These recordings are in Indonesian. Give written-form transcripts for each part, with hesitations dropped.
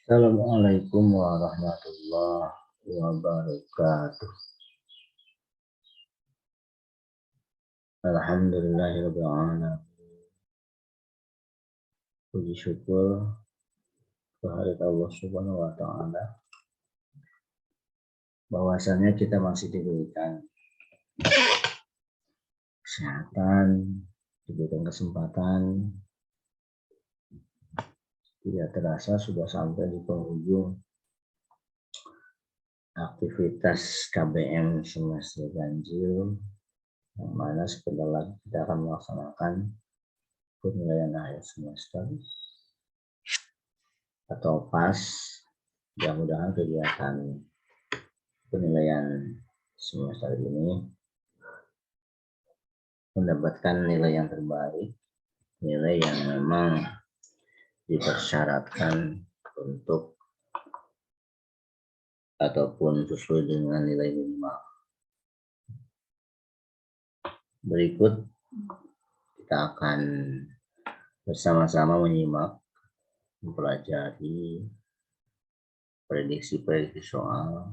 Assalamualaikum warahmatullahi wabarakatuh. Alhamdulillahirabbil alamin. Puji syukur kehadirat Allah Subhanahu wa taala bahwasannya kita masih diberikan kesehatan, diberikan kesempatan. Tidak terasa sudah sampai di penghujung aktivitas KBM semester ganjil, yang mana sebentar lagi kita akan melaksanakan penilaian akhir semester atau PAS. Mudah-mudahan kegiatan penilaian semester ini mendapatkan nilai yang terbaik, nilai yang memang dipersyaratkan untuk ataupun sesuai dengan nilai minimal. Berikut kita akan bersama-sama menyimak, mempelajari prediksi-prediksi soal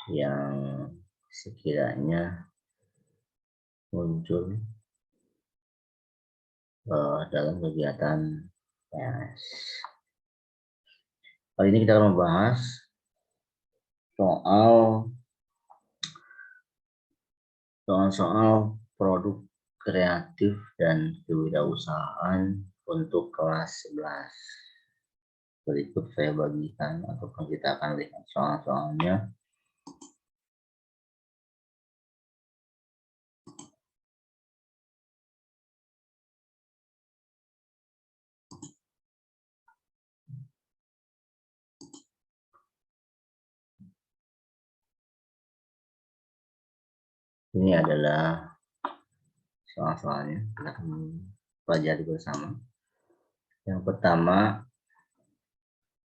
yang sekiranya muncul dalam kegiatan PNS. Kali ini kita akan membahas soal produk kreatif dan kewirausahaan untuk kelas 11. Berikut saya bagikan ataupun kita akan lihat soal-soalnya. Ini adalah soal-soalnya, kita akan pelajari bersama. Yang pertama,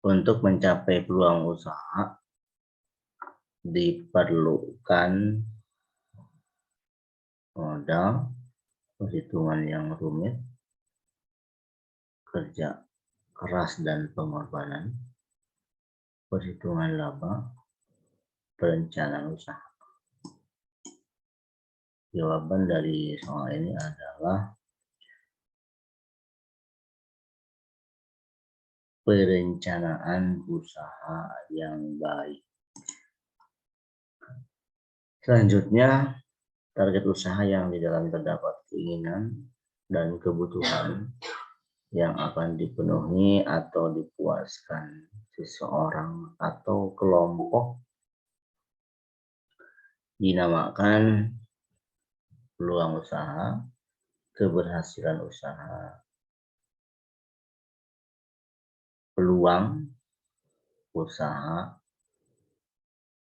untuk mencapai peluang usaha diperlukan modal, perhitungan yang rumit, kerja keras dan pengorbanan, perhitungan laba, perencanaan usaha. Jawaban dari soal ini adalah perencanaan usaha yang baik. Selanjutnya, target usaha yang di dalam terdapat keinginan dan kebutuhan yang akan dipenuhi atau dipuaskan seseorang atau kelompok dinamakan peluang usaha, keberhasilan usaha. Peluang usaha,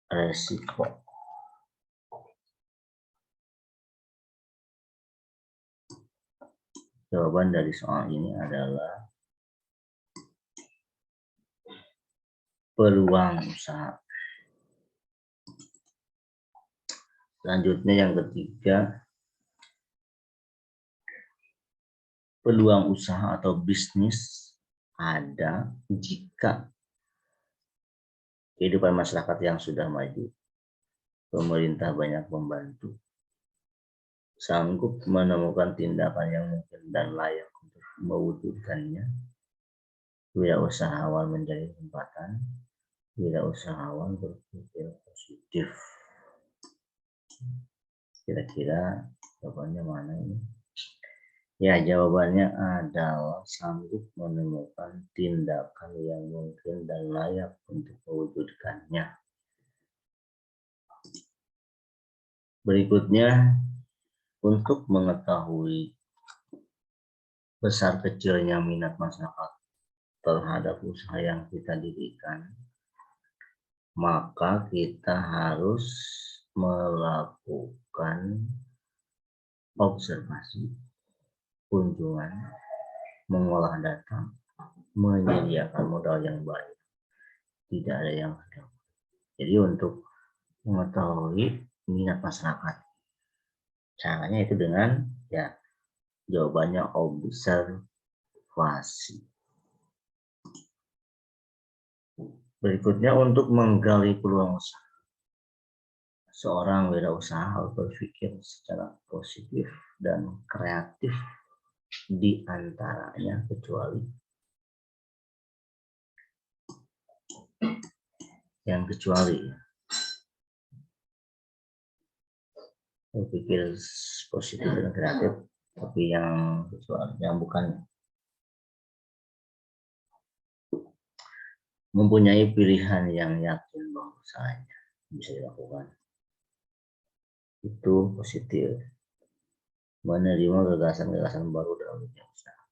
resiko. Jawaban dari soal ini adalah peluang usaha. Selanjutnya yang ketiga, peluang usaha atau bisnis ada jika kehidupan masyarakat yang sudah maju, pemerintah banyak membantu, sanggup menemukan tindakan yang mungkin dan layak untuk mewujudkannya, wirausahawan menjadi kesempatan, wirausahawan berpikir positif. Kira-kira jawabannya mana ini? Ya, jawabannya adalah sanggup menemukan tindakan yang mungkin dan layak untuk mewujudkannya. Berikutnya, untuk mengetahui besar kecilnya minat masyarakat terhadap usaha yang kita dirikan, maka kita harus melakukan observasi, kunjungan, mengolah data, menyediakan modal yang baik. Tidak ada yang ada. Jadi untuk mengetahui minat masyarakat, caranya itu dengan jawabannya observasi. Berikutnya, untuk menggali peluang usaha. Seorang wirausaha harus berpikir secara positif dan kreatif, di antaranya kecuali berpikir positif dan kreatif, tapi yang bukan, mempunyai pilihan yang yakin bahwa usahanya bisa dilakukan. Itu positif. Menerima gagasan-gagasan baru dalam dunia usaha.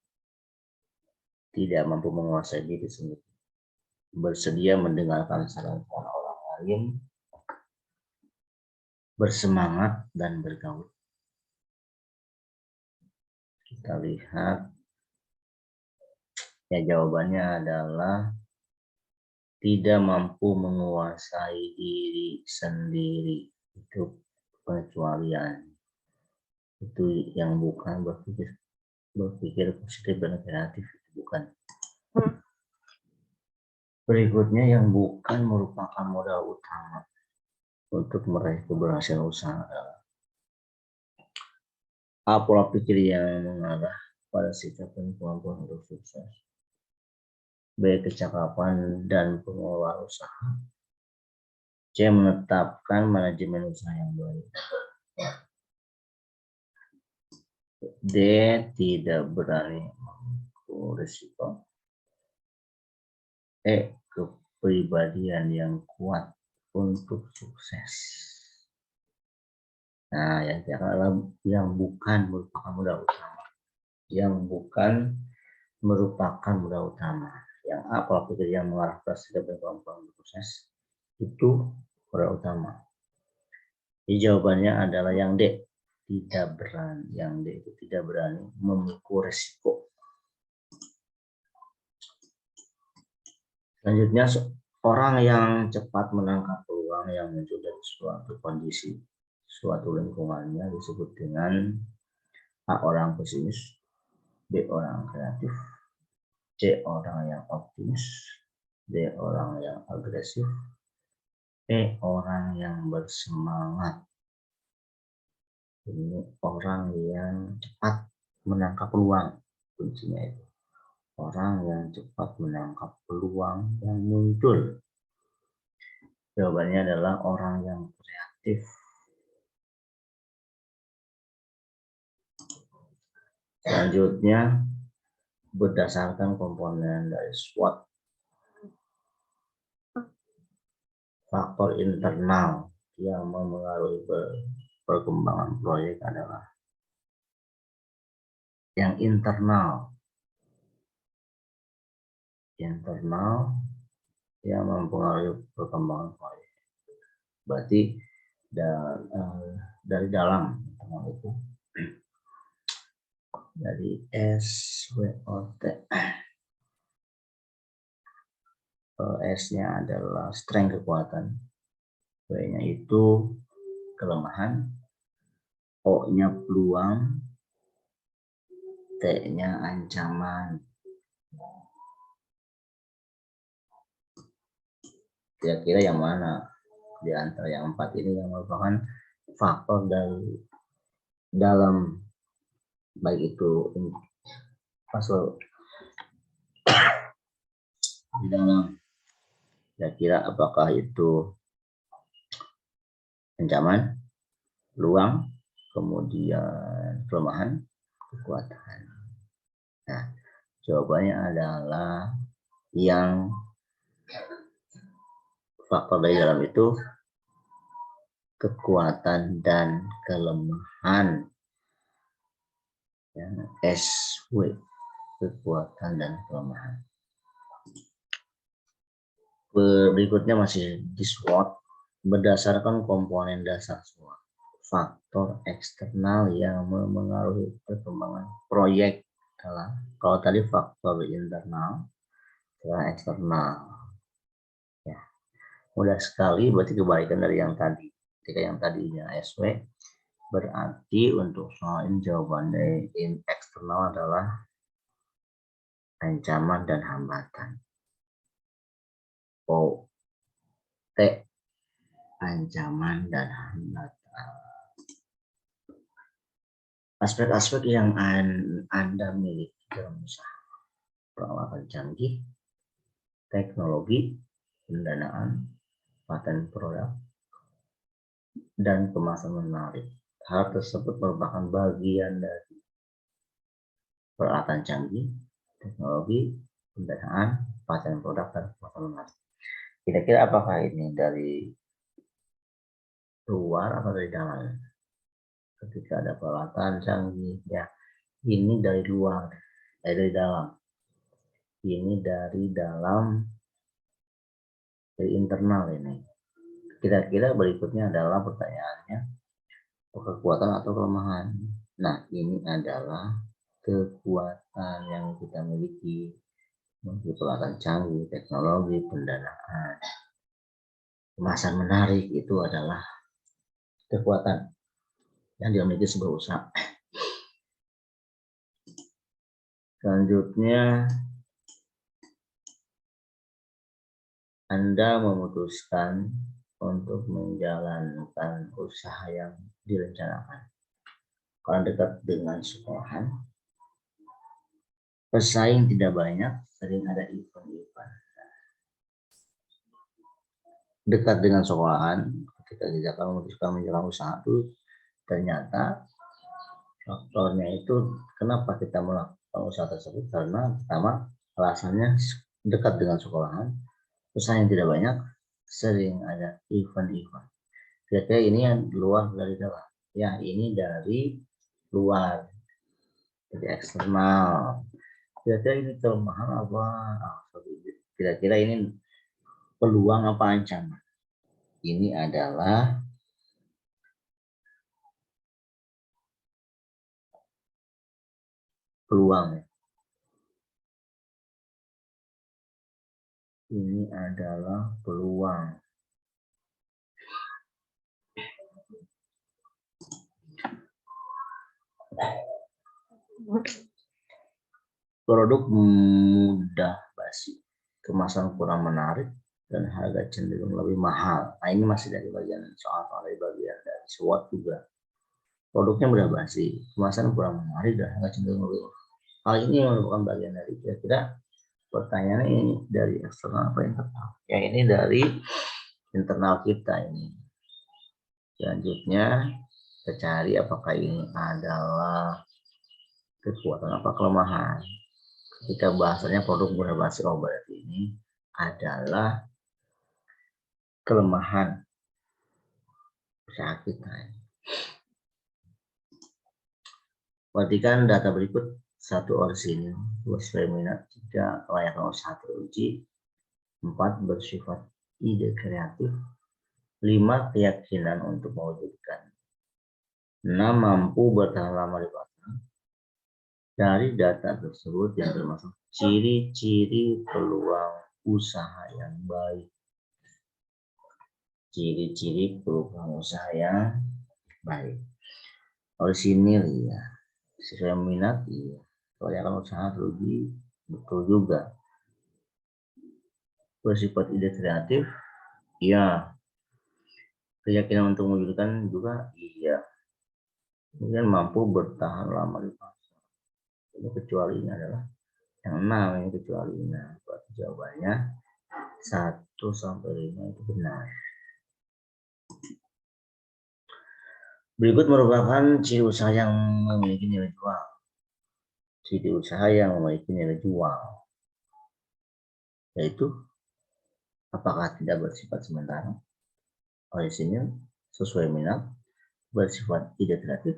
Tidak mampu menguasai diri sendiri. Bersedia mendengarkan saran orang lain. Bersemangat dan bergaul. Kita lihat, ya jawabannya adalah tidak mampu menguasai diri sendiri. Itu pengecualian. Itu yang bukan berpikir positif dan kreatif, itu bukan. Berikutnya, yang bukan merupakan modal utama untuk meraih keberhasilan usaha adalah A. Pola pikir yang mengarah pada sikap dan kemampuan untuk sukses. B. Kecakapan dan pengelola usaha. C. Menetapkan manajemen usaha yang baik. D. Tidak berani mengambil risiko. E. Kepribadian yang kuat untuk sukses. Nah, yang bukan merupakan modal utama. Yang bukan merupakan modal utama. Yang A. Pola pikir yang mengarah ke sikap dan kemampuan untuk sukses. Itu modal utama. Jadi jawabannya adalah yang D. Tidak berani. Yang D itu tidak berani memikul risiko. Selanjutnya, orang yang cepat menangkap peluang yang muncul dari suatu kondisi, suatu lingkungannya disebut dengan A. Orang pesimis. B. Orang kreatif. C. Orang yang optimis. D. Orang yang agresif. E. Orang yang bersemangat. Ini orang yang cepat menangkap peluang, kuncinya itu. Orang yang cepat menangkap peluang yang muncul. Jawabannya adalah orang yang kreatif. Selanjutnya, berdasarkan komponen dari SWOT, faktor internal yang memengaruhi perkembangan proyek adalah yang internal yang mempengaruhi perkembangan proyek. Berarti dari dalam itu, dari SWOT. S-nya adalah strength, kekuatan. W-nya itu kelemahan. O-nya peluang. T-nya ancaman. Kira-kira yang mana di antara yang 4 ini yang merupakan faktor dari dalam, baik itu masuk di dalam, kira-kira apakah itu ancaman, peluang, kemudian kelemahan, kekuatan. Nah, jawabannya adalah yang faktor dari dalam itu kekuatan dan kelemahan. Ya, SW, kekuatan dan kelemahan. Berikutnya masih di SWOT, berdasarkan komponen dasar SWOT. Faktor eksternal yang memengaruhi perkembangan proyek adalah, kalau tadi faktor internal, sekarang eksternal. Ya, mudah sekali, berarti kebalikan dari yang tadi. Ketika yang tadinya SW, berarti untuk soal ini jawaban dari eksternal adalah ancaman dan hambatan. O ancaman dan hambatan. Aspek-aspek yang Anda miliki dalam usaha: peralatan canggih, teknologi, pendanaan, paten produk, dan kemasan menarik. Hal tersebut merupakan bagian dari peralatan canggih, teknologi, pendanaan, paten produk, dan kemasan menarik. Kira-kira apakah ini dari luar atau dari dalam? Ketika ada peralatan canggih, ya ini dari luar, dari dalam. Ini dari dalam, dari internal ini. Kira-kira berikutnya adalah pertanyaannya, kekuatan atau kelemahan. Nah, ini adalah kekuatan yang kita miliki, peralatan canggih, teknologi, pendanaan, kemasan menarik, itu adalah kekuatan yang dimiliki sebuah usaha. Selanjutnya, Anda memutuskan untuk menjalankan usaha yang direncanakan. Karena dekat dengan sekolahan, pesaing tidak banyak, sering ada event-event. Dekat dengan sekolahan, ketika kita memutuskan menjalankan usaha itu, ternyata faktornya itu kenapa kita melakukan usaha tersebut, karena pertama alasannya dekat dengan sekolahan, pesaing tidak banyak, sering ada event-event. Kira-kira ini yang luar dari dalam. Ya, ini dari luar, dari eksternal. Kira-kira ini kelemahan apa? Kira-kira ini peluang apa ancaman? Ini adalah peluang. Ini adalah peluang. Produk mudah basi, kemasan kurang menarik, dan harga cenderung lebih mahal. Nah, ini masih dari bagian soal-soal dari bagian dari SWOT juga. Produknya mudah basi, kemasan kurang menarik, dan harga cenderung lebih mahal. Hal ini merupakan bagian dari kira-kira pertanyaannya ini dari eksternal apa internal? Ya, ini dari internal kita ini. Selanjutnya, kita cari apakah ini adalah kekuatan apa kelemahan. Ketika bahasanya produk mudah basi, oh berarti ini adalah kelemahan usaha kita. Perhatikan data berikut: 1. Orisinil, 2. Sesuai minat, 3. Kelayakan usaha teruji, 4. Bersifat ide kreatif, 5. Keyakinan untuk mewujudkan, 6. Mampu bertahan lama di pasar. Dari data tersebut yang termasuk ciri-ciri peluang usaha yang baik. Ciri-ciri peluang usaha yang baik. Orisinil, ya. Sesuai minat, iya. Kelayakan usaha teruji, betul juga. Bersifat ide kreatif, iya. Keyakinan untuk mewujudkan juga, iya. Kemudian mampu bertahan lama di pasar. Ini kecualinya adalah yang 6, ini kecualinya. Berarti jawabannya 1 sampai 5 itu benar. Berikut merupakan ciri usaha yang memiliki nilai jual. Ciri usaha yang memiliki nilai jual, yaitu apakah tidak bersifat sementara, orisinil, sesuai minat, bersifat ide kreatif,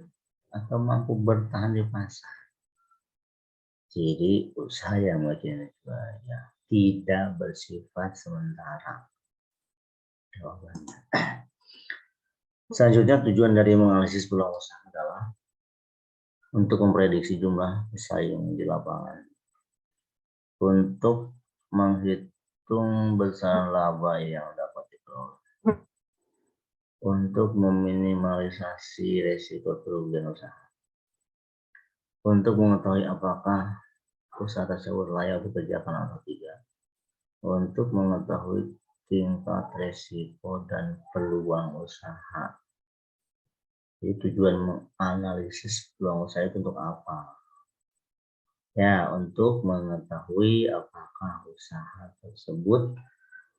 atau mampu bertahan di pasar. Ciri usaha yang memiliki nilai jual, ya, tidak bersifat sementara. Jawabannya. Selanjutnya, tujuan dari menganalisis peluang usaha adalah untuk memprediksi jumlah pesaing di lapangan, untuk menghitung besaran laba yang dapat diperoleh, untuk meminimalisasi risiko kerugian usaha, untuk mengetahui apakah usaha tersebut layak dikerjakan atau tidak, untuk mengetahui tingkat resiko dan peluang usaha. Jadi tujuan menganalisis peluang usaha itu untuk apa? Ya, untuk mengetahui apakah usaha tersebut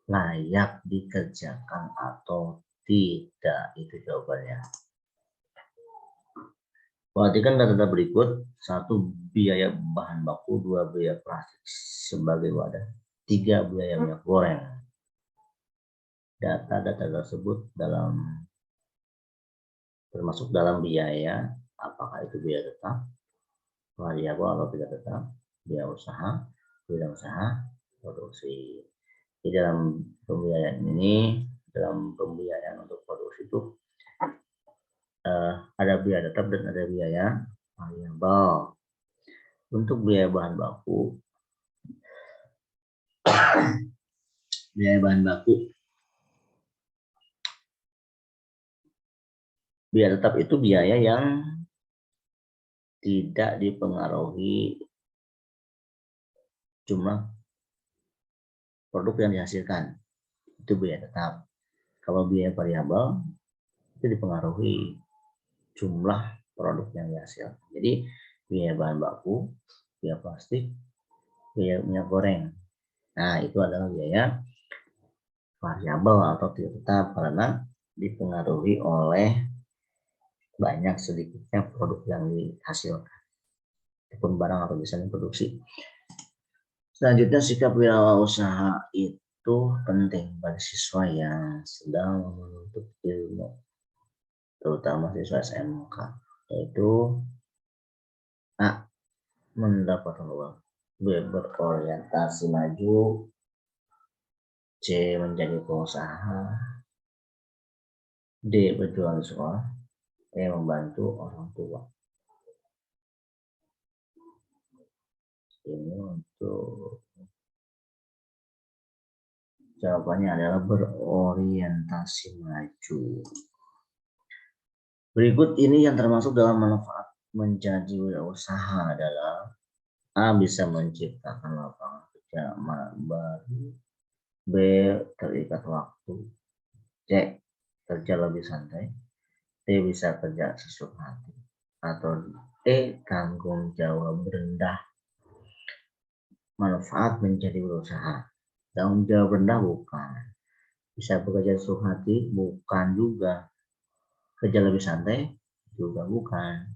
layak dikerjakan atau tidak, itu jawabannya. Perhatikan data berikut. 1. Biaya bahan baku. 2. Biaya plastik sebagai wadah. 3. Biaya minyak goreng. Data-data tersebut termasuk dalam biaya, apakah itu biaya tetap, variabel atau tidak tetap, biaya usaha, produksi. Di dalam pembiayaan ini, dalam pembiayaan untuk produksi itu ada biaya tetap dan ada biaya variabel. Untuk biaya bahan baku, biaya tetap itu biaya yang tidak dipengaruhi jumlah produk yang dihasilkan, itu biaya tetap. Kalau biaya variabel itu dipengaruhi jumlah produk yang dihasilkan. Jadi biaya bahan baku, biaya plastik, biaya minyak goreng. Nah, itu adalah biaya variabel atau tidak tetap karena dipengaruhi oleh banyak sedikitnya produk yang dihasilkan, ataupun barang atau desain produksi. Selanjutnya, sikap wirausaha itu penting bagi siswa yang sedang menuntut ilmu, terutama siswa SMK, yaitu A. Mendapat peluang, B. Berorientasi maju, C. Menjadi pengusaha, D. Berjuang di sekolah, E. Membantu orang tua. Ini untuk jawabannya adalah berorientasi maju. Berikut ini yang termasuk dalam manfaat menjadi wirausaha adalah A. Bisa menciptakan lapangan kerja baru, B. Terikat waktu, C. Kerja lebih santai, D. Bisa kerja sesuka hati, atau E. Tanggung jawab rendah. Manfaat menjadi wirausaha, tanggung jawab rendah bukan, bisa bekerja sesuka hati bukan juga, kerja lebih santai juga bukan,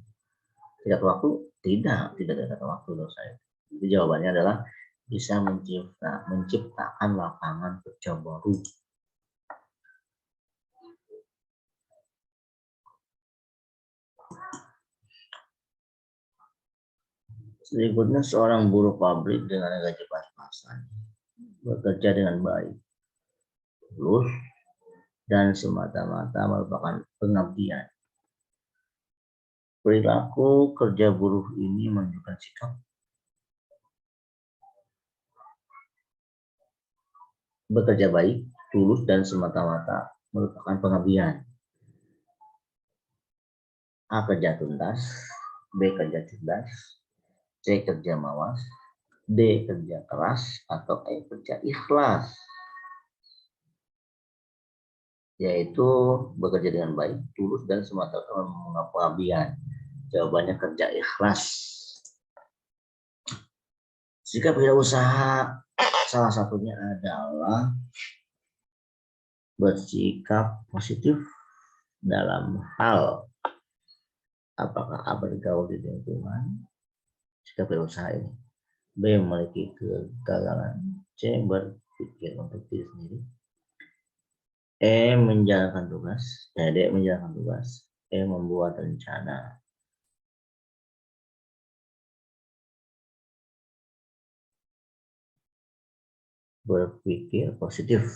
tidak waktu tidak ada waktu dosa itu. Jadi jawabannya adalah bisa menciptakan lapangan kerja baru. Berikutnya, seorang buruh pabrik dengan gaji pas-pasan, bekerja dengan baik, tulus, dan semata-mata merupakan pengabdian. Perilaku kerja buruh ini menunjukkan sikap bekerja baik, tulus, dan semata-mata merupakan pengabdian. A. Kerja tuntas, B. Kerja cerdas, C. Kerja mawas, D. Kerja keras, atau E. Kerja ikhlas. Yaitu bekerja dengan baik, tulus, dan semata-mata merupakan pengabdian. Jawabannya kerja ikhlas. Sikap wirausaha salah satunya adalah bersikap positif dalam hal apakah A. Bergaul di lingkungan, sikap wirausaha ini, B. Memiliki kegagalan, C. Berpikir untuk diri sendiri, E. Menjalankan tugas, D. Menjalankan tugas, E. Membuat rencana. Berpikir positif,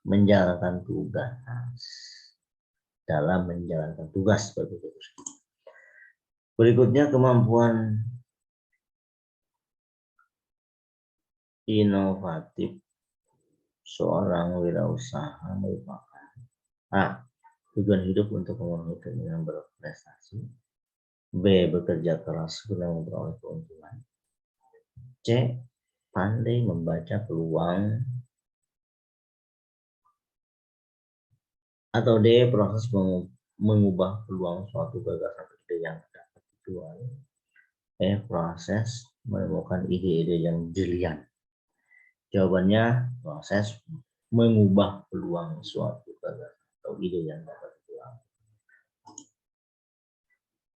menjalankan tugas, dalam menjalankan tugas berpikir positif. Berikutnya, kemampuan inovatif seorang wirausaha merupakan A. Tujuan hidup untuk memenuhi keinginan berprestasi, B. Bekerja keras guna memperoleh keuntungan, C. Pandai membaca peluang, Atau D, proses mengubah peluang suatu gagasan ide yang dapat dijual. E, proses menemukan ide-ide yang brilian. Jawabannya proses mengubah peluang suatu gagasan atau ide yang dapat dijual.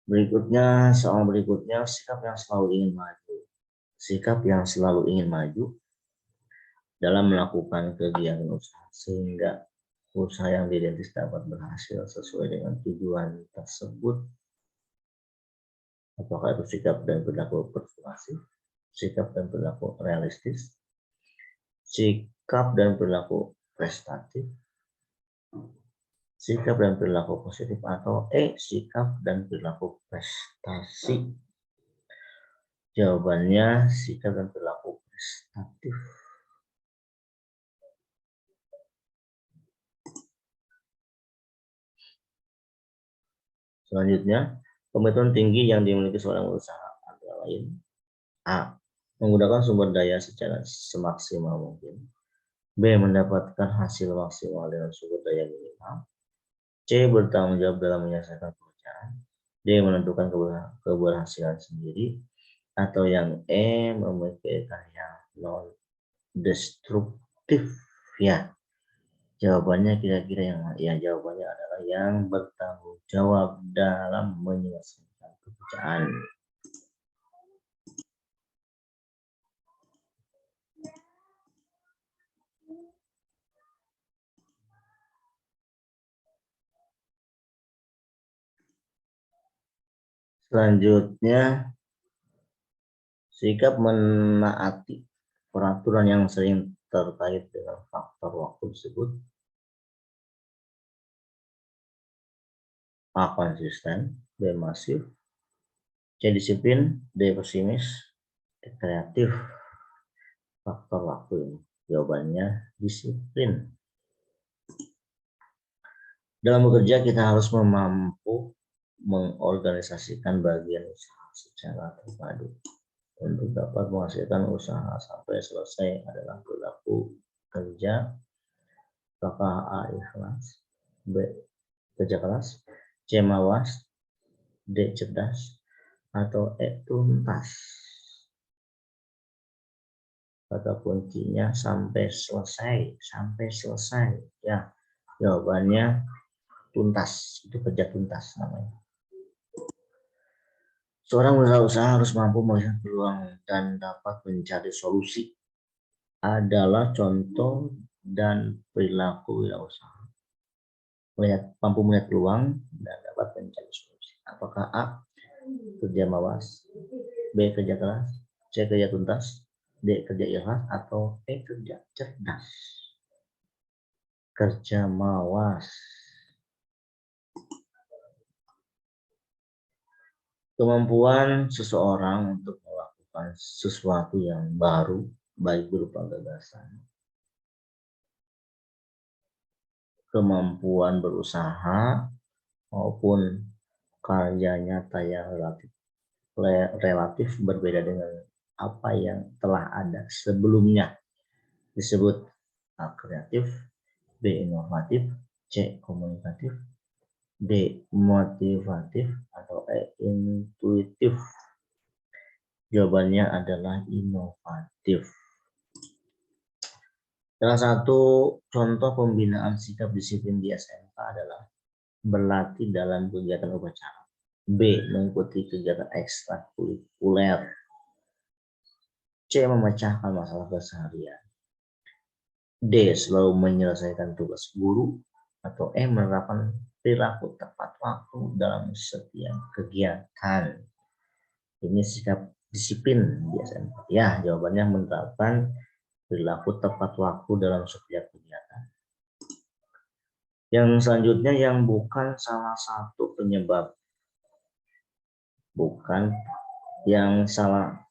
Berikutnya, soal berikutnya, sikap yang selalu ingin maju. Sikap yang selalu ingin maju dalam melakukan kegiatan usaha sehingga usaha yang dirintis dapat berhasil sesuai dengan tujuan tersebut. Apakah itu sikap dan perilaku persuasif, sikap dan perilaku realistis, sikap dan perilaku prestatif, sikap dan perilaku positif, atau E, sikap dan perilaku prestasi. Jawabannya sikap dan perilaku prestatif. Selanjutnya, komitmen tinggi yang dimiliki seorang usaha antara lain: A, menggunakan sumber daya secara semaksimal mungkin. B, mendapatkan hasil maksimal dengan sumber daya minimal. C, bertanggung jawab dalam menyelesaikan pekerjaan. D, menentukan keberhasilan sendiri. Atau yang E, memikirkan yang non-destruktif. Ya, jawabannya kira-kira jawabannya adalah yang bertanggung jawab dalam menyelesaikan pekerjaan. Selanjutnya, sikap menaati peraturan yang sering terkait dengan faktor waktu tersebut. A, konsisten. B, masif. C, disiplin. D, pesimis. D, kreatif. Faktor waktu ini jawabannya disiplin. Dalam bekerja kita harus mampu mengorganisasikan bagian usaha secara terpadu. Untuk dapat menghasilkan usaha sampai selesai adalah perilaku kerja. Apakah A, ikhlas, B, kerja keras, C, mawas, D, cerdas, atau E, tuntas. Kata kuncinya sampai selesai. Ya, jawabannya tuntas. Itu kerja tuntas namanya. Seorang wirausaha harus mampu melihat peluang dan dapat mencari solusi. Adalah contoh dan perilaku wirausaha. Mampu melihat peluang dan dapat mencari solusi. Apakah A, kerja mawas, B, kerja keras, C, kerja tuntas, D, kerja ikhlas, atau E, kerja cerdas? Kerja mawas. Kemampuan seseorang untuk melakukan sesuatu yang baru, baik berupa gagasan, kemampuan berusaha, maupun karya nyata yang relatif berbeda dengan apa yang telah ada sebelumnya, disebut A, kreatif, B, inovatif, C, komunikatif, D, motivatif, atau E, intuitif. Jawabannya adalah inovatif. Salah satu contoh pembinaan sikap disiplin di SMK adalah berlatih dalam kegiatan upacara. B, mengikuti kegiatan ekstrakurikuler. C, memecahkan masalah keseharian. D, selalu menyelesaikan tugas guru. Atau E, menerapkan perilaku tepat waktu dalam setiap kegiatan. Ini sikap disiplin di SMK. Ya, jawabannya menerapkan perilaku tepat waktu dalam setiap kegiatan. Yang selanjutnya yang bukan salah satu penyebab. Bukan salah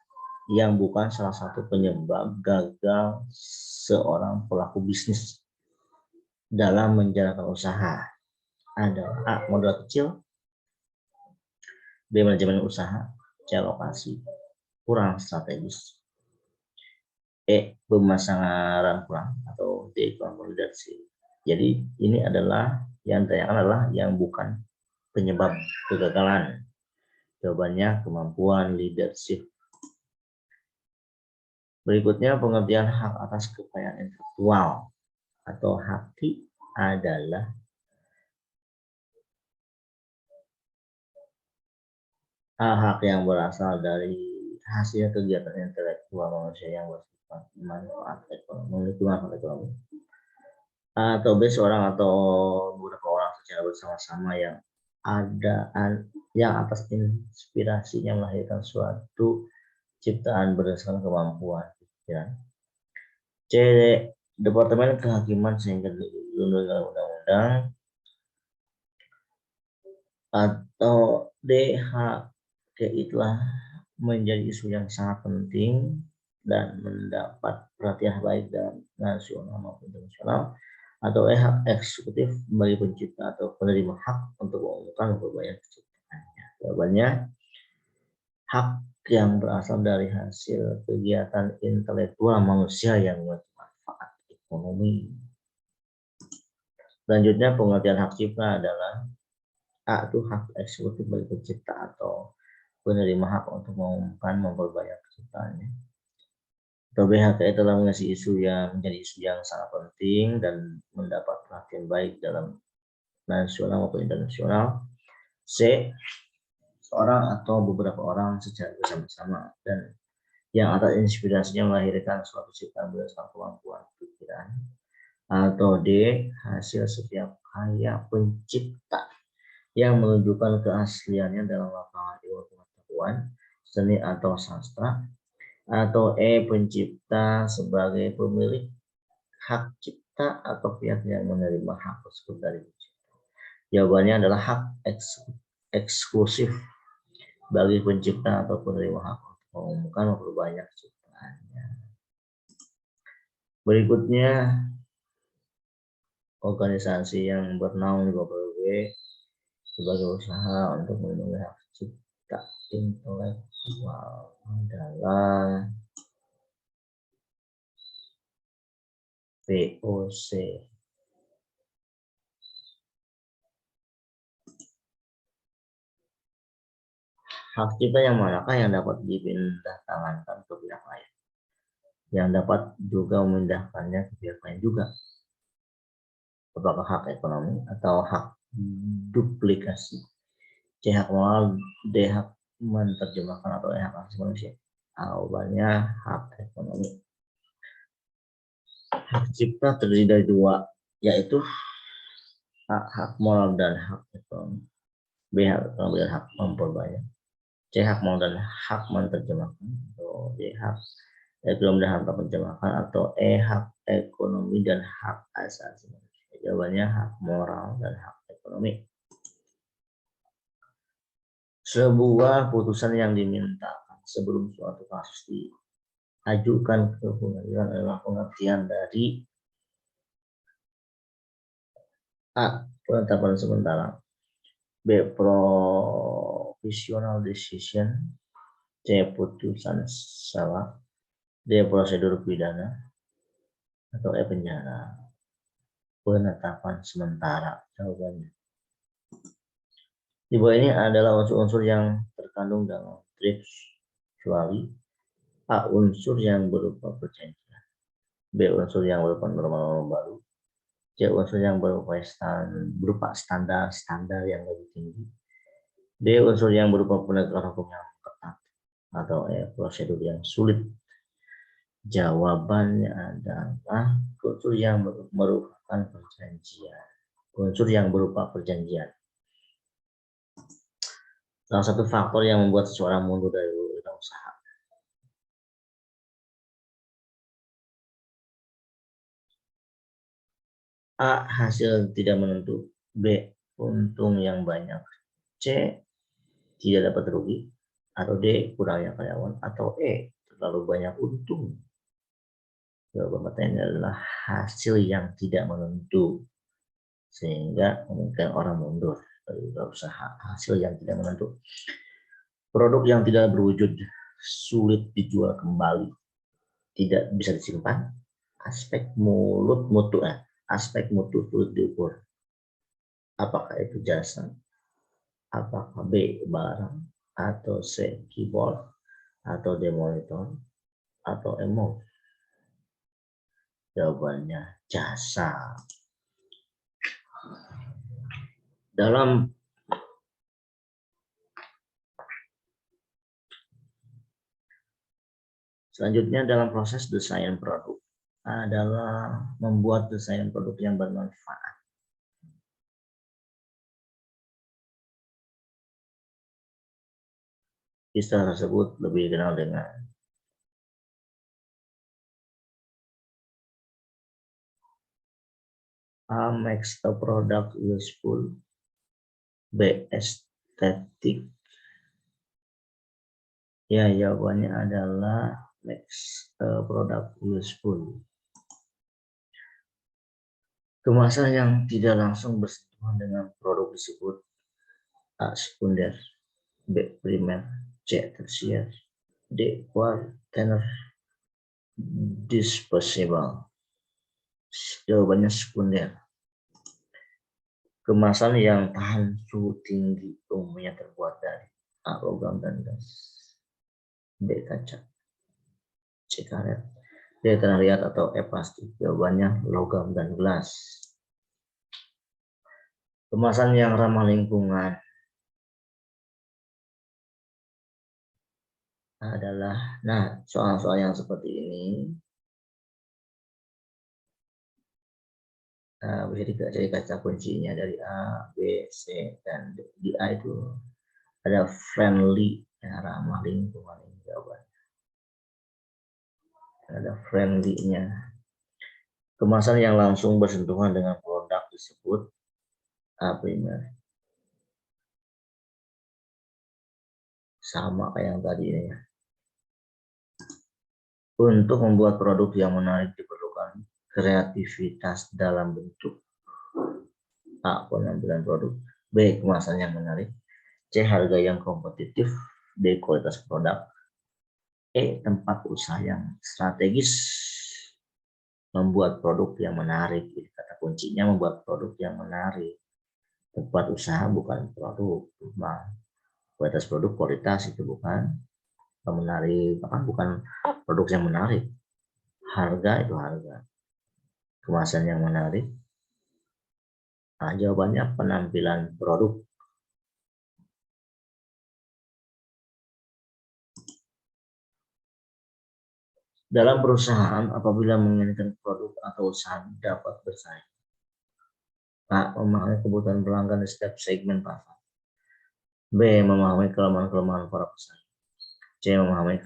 satu penyebab gagal seorang pelaku bisnis dalam menjalankan usaha adalah A, modal kecil, B, manajemen usaha, C, lokasi kurang strategis, E, pemasaran kurang, atau D, konsolidasi. Jadi ini adalah Yang ditanyakan adalah yang bukan penyebab kegagalan. Jawabannya kemampuan leadership. Berikutnya pengertian hak atas kekayaan intelektual atau HAKI adalah hak yang berasal dari hasil kegiatan intelektual manusia yang bersifat manfaat ekonomi, memiliki manfaat ekonomi, atau seorang atau beberapa orang secara bersama-sama yang atas inspirasinya melahirkan suatu ciptaan berdasarkan kemampuan pikiran. C. Departemen Kehakiman sehingga dilindungi dalam undang-undang. Atau D. Hak itulah menjadi isu yang sangat penting dan mendapat perhatian baik dalam nasional maupun internasional. Atau hak eksekutif bagi pencipta atau penerima hak untuk mengumumkan berbagai ciptaannya. Jawabannya hak yang berasal dari hasil kegiatan intelektual manusia yang bermanfaat ekonomi. Selanjutnya pengertian hak cipta adalah A itu hak eksekutif bagi pencipta atau penerima hak untuk mengumumkan memperbanyak ciptaannya. Atau B, HKI telah mengisi isu yang menjadi isu yang sangat penting dan mendapat perhatian baik dalam nasional maupun internasional. C, seorang atau beberapa orang secara bersama-sama dan yang atas inspirasinya melahirkan suatu ciptaan berdasarkan kemampuan pikiran. Atau D, hasil setiap karya pencipta yang menunjukkan keasliannya dalam lapangan ilmu pengetahuan, seni atau sastra. Atau E, pencipta sebagai pemilik hak cipta atau pihak yang menerima hak tersebut dari pencipta. Jawabannya adalah hak eksklusif bagi pencipta atau penerima hak untuk mengumumkan memperbanyak ciptaannya. Berikutnya organisasi yang bernaung di bawah PBB sebagai usaha untuk melindungi hak cipta intelektual adalah VOC. Hak cipta yang manakah yang dapat dipindah tangankan ke pihak lain? Yang dapat juga memindahkannya ke pihak lain juga. Apakah hak ekonomi atau hak duplikasi? C, hak moral, D, hak menerjemahkan atau hak asasi manusia? Jawabannya hak ekonomi. Hak cipta terdiri dari dua, yaitu hak moral dan hak ekonomi. B, hak ekonomi dan hak memperbanyak. C, hak moral dan hak menerjemahkan. Atau D, hak ekonomi dan hak menerjemahkan. Atau E, hak ekonomi dan hak asasi manusia. Jawabannya hak moral dan hak ekonomi. Sebuah putusan yang dimintakan sebelum suatu kasus diajukan ke pengadilan adalah pengertian dari A, penetapan sementara, B, provisional decision, C, putusan salah, D, prosedur pidana, atau E, penjara. Penetapan sementara jawabannya. Di bawah ini adalah unsur-unsur yang terkandung dalam TRIPS, kecuali A, unsur yang berupa perjanjian, B, unsur yang berupa norma-norma baru, C, unsur yang berupa standar yang lebih tinggi, D, unsur yang berupa penegakan hukum yang ketat, atau E, prosedur yang sulit. Jawabannya adalah unsur yang merupakan perjanjian. Unsur yang berupa perjanjian. Salah satu faktor yang membuat seseorang mundur dari usaha. A, hasil tidak menentu. B, untung yang banyak. C, tidak dapat rugi. Atau D, kurangnya karyawan. Atau E, terlalu banyak untung. Jawaban pertanyaannya adalah hasil yang tidak menentu. Sehingga mungkin orang mundur dari usaha. Hasil yang tidak menentu. Produk yang tidak berwujud, sulit dijual kembali, tidak bisa disimpan, aspek mutu sulit diukur. Apakah itu jasa? Apakah B, barang? Atau C, keyboard? Atau D, monitor? Atau E, mouse? Jawabannya jasa. Selanjutnya dalam proses desain produk adalah membuat desain produk yang bermanfaat. Istilah tersebut lebih dikenal dengan A, makes a product useful, B, aesthetic. Ya, jawabannya adalah makes a product useful. Kemasan yang tidak langsung bersentuhan dengan produk disebut A, sekunder, B, primer, C, tersier, D, quaternary disposable. Jawabannya sekunder. Kemasan yang tahan suhu tinggi umumnya terbuat dari A, logam dan gas, B, kaca, C, karet, D, tanah liat atau E, plastik. Jawabannya logam dan gelas. Kemasan yang ramah lingkungan adalah, nah, soal-soal yang seperti ini bisa dicari kata kuncinya dari A, B, C, dan D. Di A itu ada friendly, ya, ramah lingkungan. Ini jawaban. Ada friendly-nya. Kemasan yang langsung bersentuhan dengan produk disebut A, primer. Sama kayak yang tadi ini ya. Untuk membuat produk yang menarik diperlukan kreativitas dalam bentuk A, penampilan produk, B, kemasan yang menarik, C, harga yang kompetitif, D, kualitas produk, E, tempat usaha yang strategis. Membuat produk yang menarik. Kata kuncinya membuat produk yang menarik. Tempat usaha bukan produk. Kualitas produk, kualitas itu bukan menarik. Bahkan bukan produk yang menarik. Harga itu harga. Kemasan yang menarik. Nah, jawabannya penampilan produk. Dalam perusahaan, apabila menginginkan produk atau usaha dapat bersaing, A, memahami kebutuhan pelanggan di setiap segmen pasar, B, memahami kelemahan-kelemahan para pesaing, C, memahami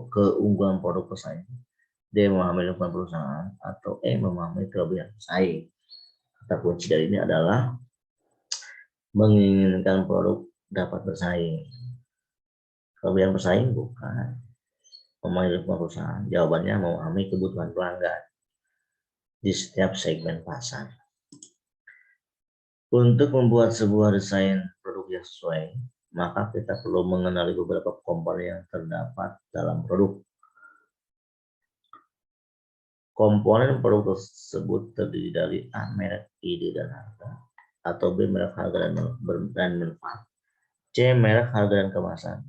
keunggulan produk pesaing, D, memahami lingkungan perusahaan, atau E, memahami kelebihan pesaing. Kata kunci dari ini adalah menginginkan produk dapat bersaing. Kelebihan pesaing bukan. Memahami lingkungan perusahaan, jawabannya memahami kebutuhan pelanggan di setiap segmen pasar. Untuk membuat sebuah desain produk yang sesuai, maka kita perlu mengenali beberapa komponen yang terdapat dalam produk. Komponen produk tersebut terdiri dari A, merek, ide, dan harga, atau B, merek, harga, dan manfaat, C, merek, harga, dan kemasan,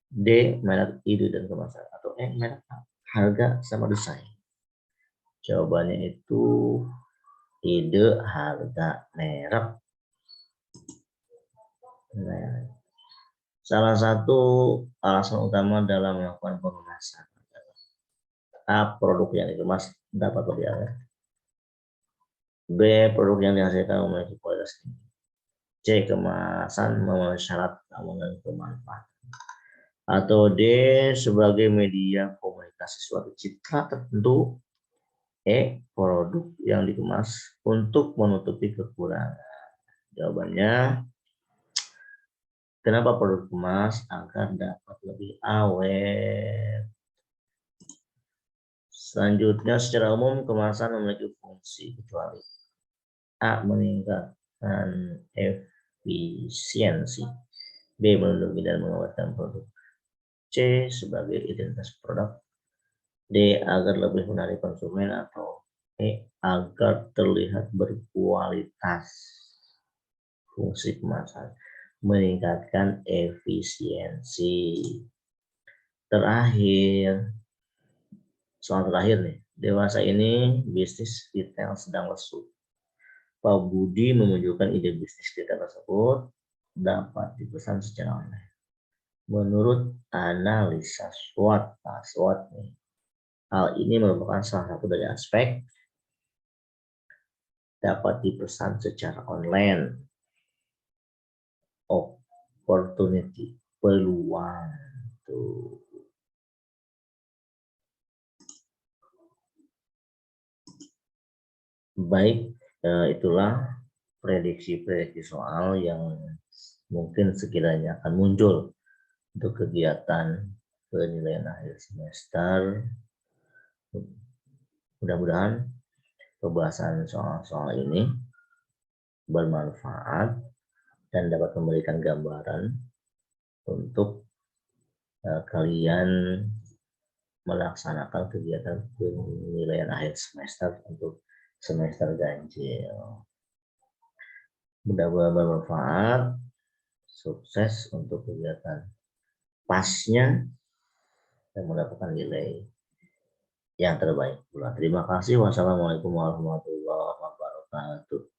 D, merek, ide, dan kemasan, atau E, merek, harga, sama desain. Jawabannya itu ide, harga, merek. Salah satu alasan utama dalam melakukan pengemasan adalah A, produk yang dikemas dapat lebih awet, B, produk yang dihasilkan memiliki kualitas tinggi, C, kemasan memenuhi syarat keamanan dan kemanfaatan, atau D, sebagai media komunikasi suatu citra tertentu, E, produk yang dikemas untuk menutupi kekurangan. Jawabannya, kenapa produk dikemas? Agar dapat lebih awet. Selanjutnya, secara umum kemasan memiliki fungsi kecuali A, meningkatkan efisiensi, B, melindungi dan mengawetkan produk, C, sebagai identitas produk, D, agar lebih menarik konsumen, atau E, agar terlihat berkualitas. fungsi pemasaran, meningkatkan efisiensi. Terakhir, soal terakhir nih, dewasa ini bisnis retail sedang lesu. Pak Budi menunjukkan ide bisnis retail tersebut dapat dipesan secara online. Menurut analisa SWOT, nih, hal ini merupakan salah satu dari aspek dapat dipesan secara online. Opportunity, peluang. Tuh. Baik, itulah prediksi-prediksi soal yang mungkin sekiranya akan muncul untuk kegiatan penilaian akhir semester. Mudah-mudahan pembahasan soal-soal ini bermanfaat dan dapat memberikan gambaran untuk kalian melaksanakan kegiatan penilaian akhir semester untuk semester ganjil. Mudah-mudahan bermanfaat, sukses untuk kegiatan pasnya dan mendapatkan nilai yang terbaik. Terima kasih. Wassalamualaikum warahmatullahi wabarakatuh.